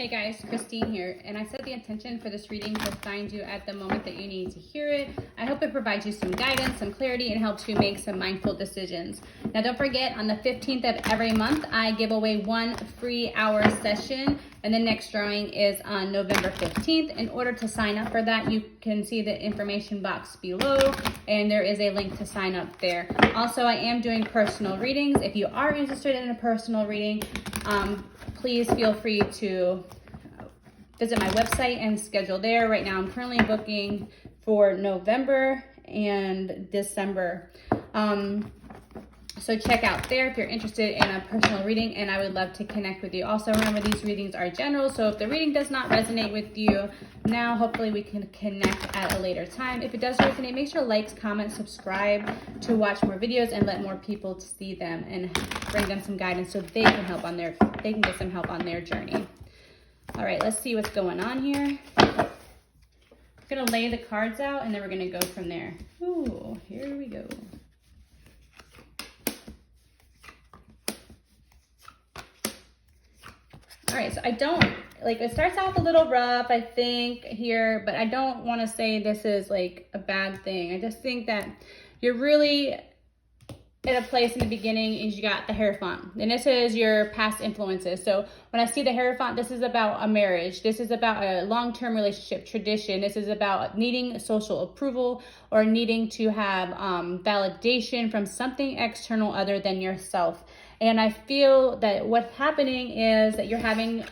Hey guys, Christine here, and I set the intention for this reading to find you at the moment that you need to hear it. I hope it provides you some guidance, some clarity, and helps you make some mindful decisions. Now don't forget, on the 15th of every month, I give away one free hour session, and the next drawing is on November 15th. In order to sign up for that, you can see the information box below, and there is a link to sign up there. Also, I am doing personal readings. If you are interested in a personal reading, please feel free to visit my website and schedule there. Right now, I'm currently booking for November and December. So check out there if you're interested in a personal reading, and I would love to connect with you. Also, remember, these readings are general, so if the reading does not resonate with you now, hopefully we can connect at a later time. If it does resonate, make sure to like, comment, subscribe to watch more videos and let more people see them and bring them some guidance so they can get some help on their journey. All right, let's see what's going on here. I'm gonna lay the cards out and then we're gonna go from there. Ooh, here we go. All right, so it starts off a little rough, I think, here, but I don't want to say this is like a bad thing. I just think that you're really in a place in the beginning is you got the Hierophant, and this is your past influences. So when I see the Hierophant, this is about a marriage. This is about a long-term relationship, tradition. This is about needing social approval or needing to have validation from something external other than yourself. And I feel that what's happening is that you're having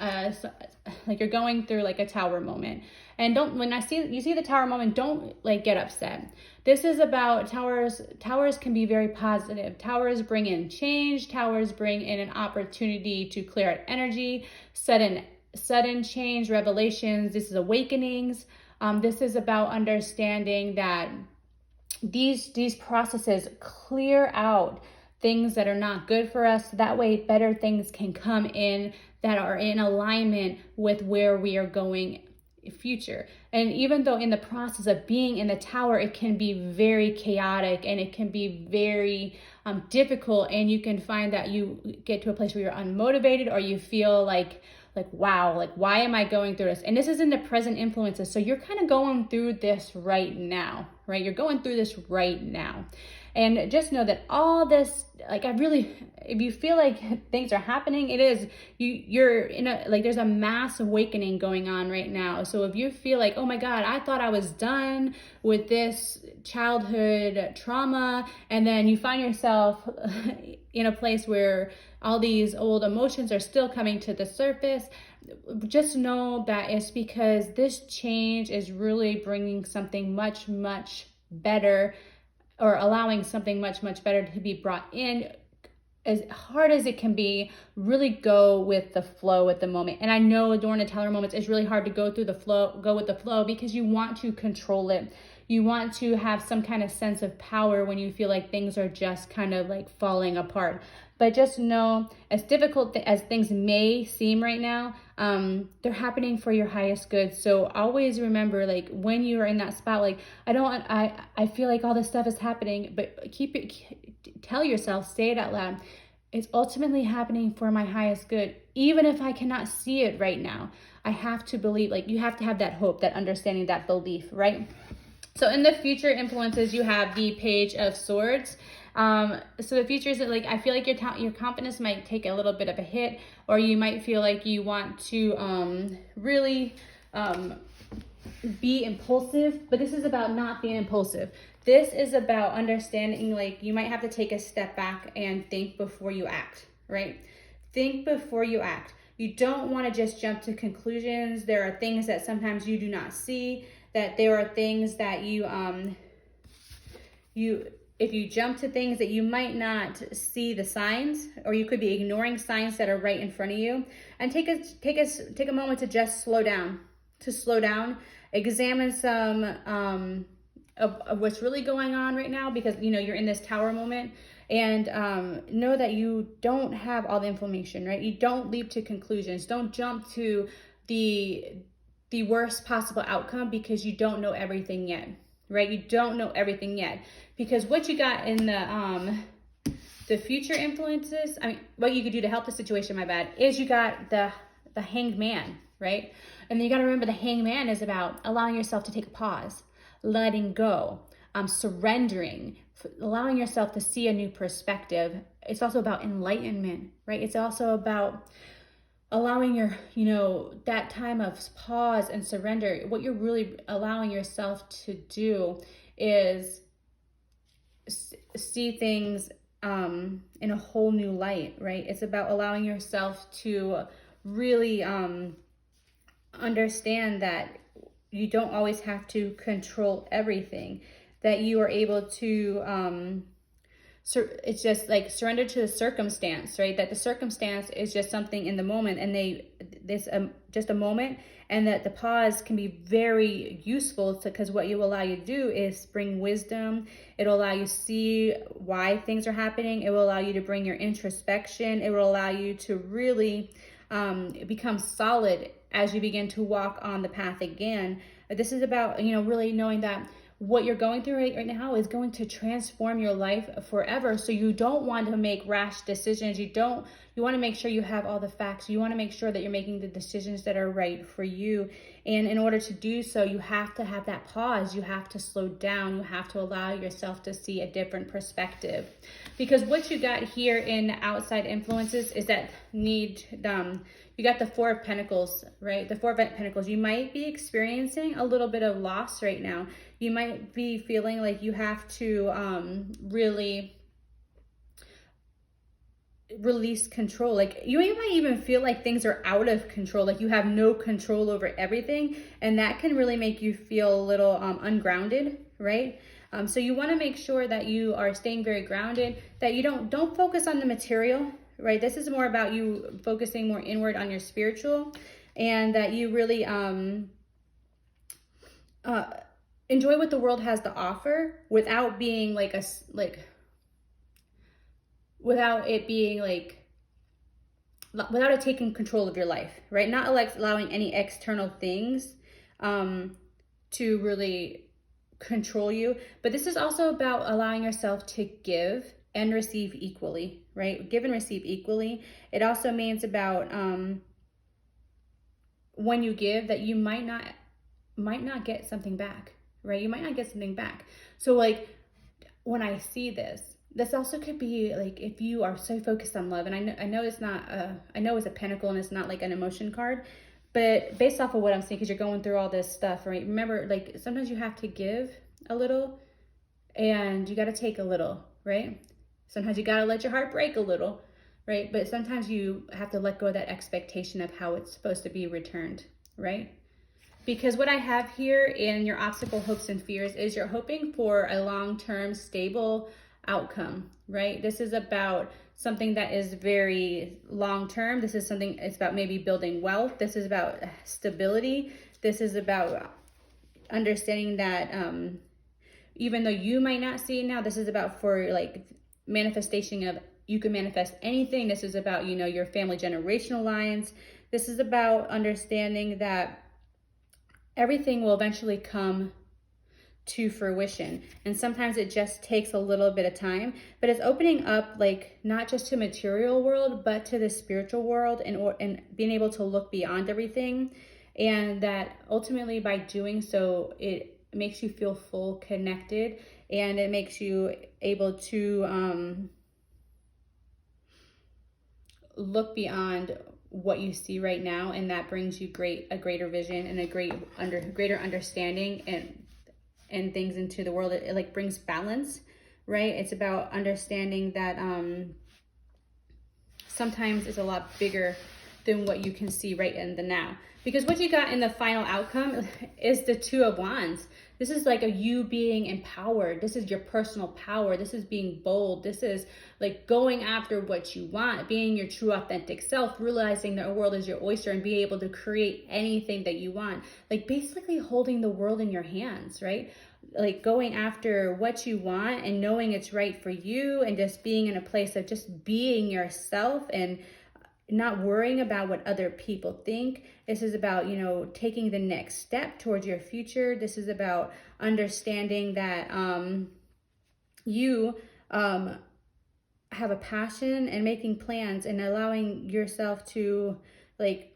you're going through like a tower moment. And when you see the tower moment, don't get upset. This is about towers. Towers can be very positive. Towers bring in change. Towers bring in an opportunity to clear out energy, sudden change, revelations. This is awakenings. This is about understanding that these processes clear out things that are not good for us. That way better things can come in that are in alignment with where we are going future. And even though in the process of being in the tower, it can be very chaotic and it can be very difficult, and you can find that you get to a place where you're unmotivated or you feel like wow, why am I going through this? And this is in the present influences. So you're kind of going through this right now, right? You're going through this right now. And just know that all this, if you feel like things are happening, it is, you're in there's a mass awakening going on right now. So if you feel like, oh my God, I thought I was done with this childhood trauma, and then you find yourself in a place where all these old emotions are still coming to the surface, just know that it's because this change is really bringing something much, much better, or allowing something much, much better to be brought in. As hard as it can be, really go with the flow at the moment. And I know during the tower moments, it's really hard to go with the flow, because you want to control it. You want to have some kind of sense of power when you feel like things are just kind of falling apart. But just know, as difficult as things may seem right now, they're happening for your highest good. So always remember, when you are in that spot, I feel like all this stuff is happening, but tell yourself, say it out loud. It's ultimately happening for my highest good. Even if I cannot see it right now, I have to believe, you have to have that hope, that understanding, that belief, right? So in the future influences, you have the Page of Swords. So the future is that I feel like your confidence might take a little bit of a hit, or you might feel like you want to really be impulsive, but this is about not being impulsive. This is about understanding, you might have to take a step back and think before you act, right? Think before you act. You don't want to just jump to conclusions. There are things that sometimes you do not see, that there are things that if you jump to things that you might not see the signs, or you could be ignoring signs that are right in front of you. And take a moment to just slow down, examine some of what's really going on right now, because you're in this tower moment, and know that you don't have all the information, right? You don't leap to conclusions. Don't jump to the worst possible outcome, because you don't know everything yet, right? You don't know everything yet, because what you got in the future influences, what you could do to help the situation, is you got the the hanged man, right? And then you got to remember the hanged man is about allowing yourself to take a pause, letting go, surrendering, allowing yourself to see a new perspective. It's also about enlightenment, right? It's also about allowing your, that time of pause and surrender. What you're really allowing yourself to do is see things in a whole new light, right? It's about allowing yourself to really understand that you don't always have to control everything, that you are able to it's just like surrender to the circumstance, right? That the circumstance is just something in the moment, and this just a moment, and that the pause can be very useful because what you will allow you to do is bring wisdom. It'll allow you to see why things are happening. It will allow you to bring your introspection. It will allow you to really become solid as you begin to walk on the path again. This is about, really knowing that what you're going through right now is going to transform your life forever. So you don't want to make rash decisions. You want to make sure you have all the facts. You want to make sure that you're making the decisions that are right for you. And in order to do so, you have to have that pause. You have to slow down. You have to allow yourself to see a different perspective. Because what you got here in outside influences is that you got the Four of Pentacles, right? The Four of Pentacles. You might be experiencing a little bit of loss right now. You might be feeling like you have to really release control. Like you might even feel like things are out of control, like you have no control over everything. And that can really make you feel a little ungrounded, right? So you want to make sure that you are staying very grounded, that you don't focus on the material, right? This is more about you focusing more inward on your spiritual, and that you really enjoy what the world has to offer without being without it taking control of your life, right? Not like allowing any external things to really control you. But this is also about allowing yourself to give and receive equally, right? Give and receive equally. It also means about when you give, that you might not get something back, right? You might not get something back. So like when I see this also could be like if you are so focused on love, and I know it's not I know it's a pentacle and it's not like an emotion card, but based off of what I'm seeing, because you're going through all this stuff, right? Remember, like sometimes you have to give a little and you got to take a little, right? Sometimes you got to let your heart break a little, right? But sometimes you have to let go of that expectation of how it's supposed to be returned, right? Because what I have here in your obstacle, hopes, and fears is you're hoping for a long-term stable outcome, right? This is about something that is very long-term. This is something, it's about maybe building wealth. This is about stability. This is about understanding that even though you might not see it now, this is about for like manifestation of, you can manifest anything. This is about, your family generational lines. This is about understanding that everything will eventually come to fruition. And sometimes it just takes a little bit of time, but it's opening up, like not just to material world, but to the spiritual world, and being able to look beyond everything. And that ultimately by doing so, it makes you feel full, connected, and it makes you able to look beyond what you see right now, and that brings you a greater vision and a greater understanding and things into the world. It like brings balance, right? It's about understanding that sometimes it's a lot bigger than what you can see right in the now. Because what you got in the final outcome is the Two of Wands. This is like you being empowered. This is your personal power. This is being bold. This is like going after what you want, being your true authentic self, realizing the world is your oyster and being able to create anything that you want. Like basically holding the world in your hands, right? Like going after what you want and knowing it's right for you, and just being in a place of just being yourself and not worrying about what other people think. This is about, taking the next step towards your future. This is about understanding that you have a passion and making plans and allowing yourself to like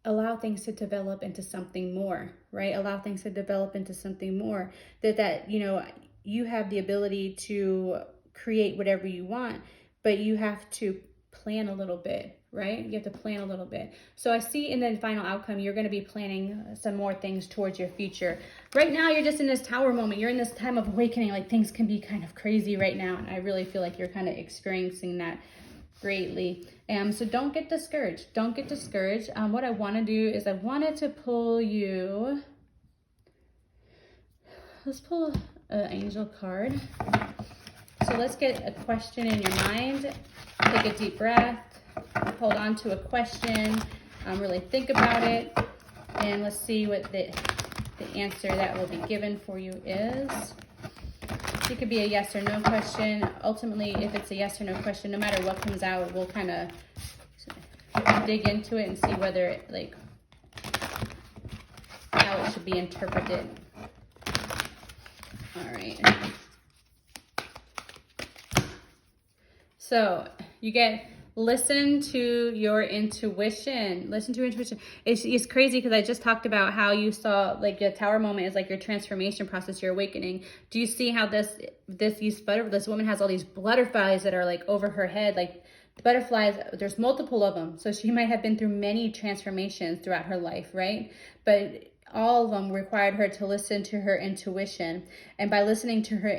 allow things to develop into something more, right? Allow things to develop into something more. That you know, you have the ability to create whatever you want, but you have to plan a little bit, right? You have to plan a little bit. So I see in the final outcome, you're going to be planning some more things towards your future. Right now, you're just in this tower moment. You're in this time of awakening. Like, things can be kind of crazy right now. And I really feel like you're kind of experiencing that greatly. So don't get discouraged. Don't get discouraged. What I want to do is I wanted to pull you. Let's pull an angel card. So let's get a question in your mind. Take a deep breath. Hold on to a question. Really think about it. And let's see what the answer that will be given for you is. It could be a yes or no question. Ultimately, if it's a yes or no question, no matter what comes out, we'll kind of dig into it and see whether it, like, how it should be interpreted. All right. So you get, listen to your intuition. Listen to your intuition. It's crazy because I just talked about how you saw, like, your tower moment is like your transformation process, your awakening. Do you see how this woman has all these butterflies that are like over her head, like butterflies? There's multiple of them. So she might have been through many transformations throughout her life, right? But all of them required her to listen to her intuition. And by listening to her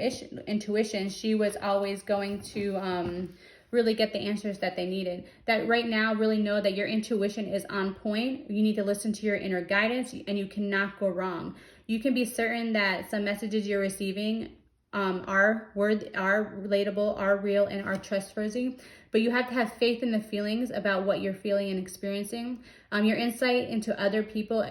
intuition, she was always going to really get the answers that they needed. That right now, really know that your intuition is on point. You need to listen to your inner guidance, and you cannot go wrong. You can be certain that some messages you're receiving are relatable, are real, and are trustworthy. But you have to have faith in the feelings about what you're feeling and experiencing. Your insight into other people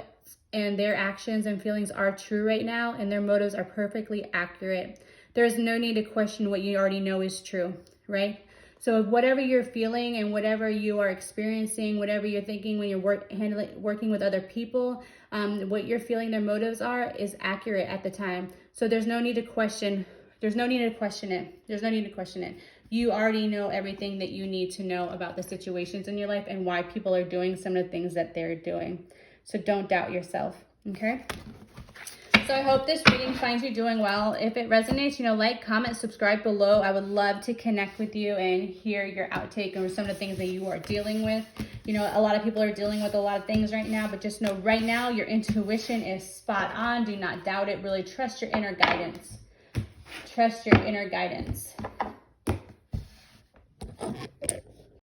and their actions and feelings are true right now, and their motives are perfectly accurate. There's no need to question what you already know is true, right? So whatever you're feeling and whatever you are experiencing, whatever you're thinking when you're working with other people, what you're feeling their motives are is accurate at the time. So there's no need to question. There's no need to question it. There's no need to question it. You already know everything that you need to know about the situations in your life and why people are doing some of the things that they're doing. So don't doubt yourself, okay? So I hope this reading finds you doing well. If it resonates, like, comment, subscribe below. I would love to connect with you and hear your outtake on some of the things that you are dealing with. A lot of people are dealing with a lot of things right now, but just know right now your intuition is spot on. Do not doubt it. Really trust your inner guidance. Trust your inner guidance.